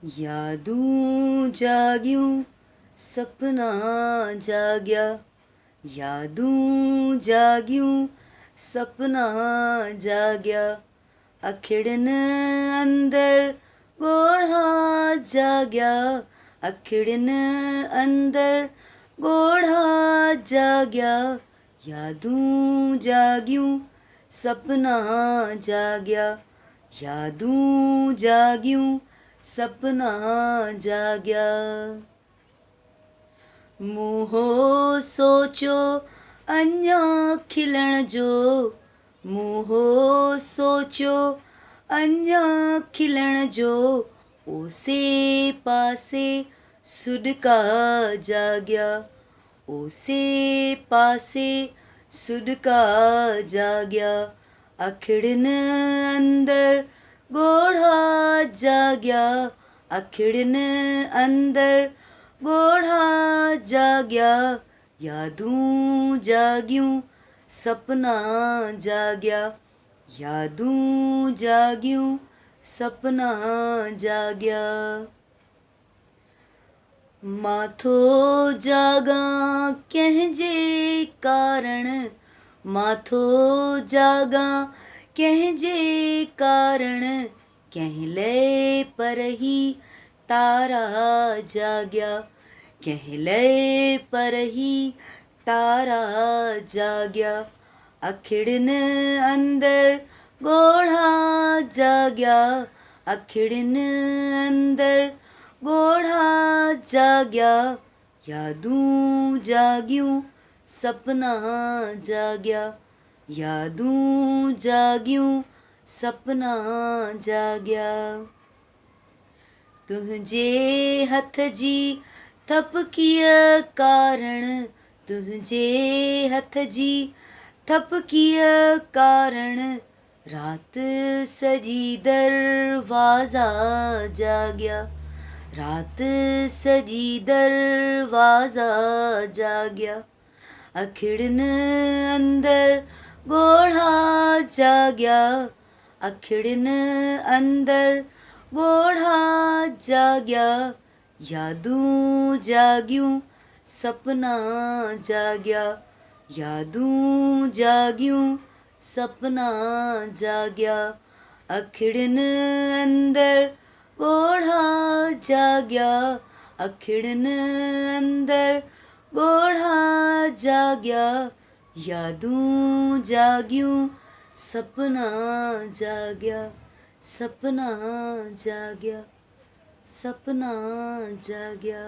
यादूं जाग्यूं सपना जाग्या, यादूं जाग्यूं सपना जाग्या, अखिड़न अंदर गोढ़ा जाग्या, अखिड़न अंदर गोढ़ा जाग्या, यादूं जाग्यूं सपना जाग्या, यादूं जाग्यूं सपना जाग्या। मूंहो सोचो अञा खिलण जो, मूंहो सोचो अञा खिलण जो, ओसे पासे सुॾका जाग्या, ओसे पासे सुॾका जाग्या, अखिड़न अंदर गोढ़ा जाग्या, अखिड़न अंदर गोढ़ा जाग्या, यादूं जाग्यूं सपना जाग्या, यादूं जाग्यूं सपना जाग्या। माथो जागा कंहिंजे कारण, माथो जागा कंहिंजे कारण, कंहिं लय पर ही तारा जाग्या, कंहिं लय पर ही तारा जाग्या, अखिड़न अंदर गोढ़ा जाग्या, अखिड़न अंदर गोढ़ा जाग्या, यादूं जाग्यूं सपना जाग्या, यादूं जाग्यूं सपना जाग्या। तुंहिंजे हथ जी थपकीअ कारण, तुंहिंजे हथ जी थपकीअ कारण, रात सॼी दरवाज़ा जाग्या, रात सॼी दरवाज़ा जाग्या, अखिड़न अंदर गोढ़ा जाग्या, अखिड़न अंदर गोढ़ा जाग्या, यादूं जाग्यूं सपना जाग्या, यादूं जाग्यूं सपना जाग्या, अखिड़न अंदर गोढ़ा जाग्या, अखिड़न अंदर गोढ़ा जाग्या, यादूं जाग्यूं सपना जाग्या, सपना जाग्या, सपना जाग्या।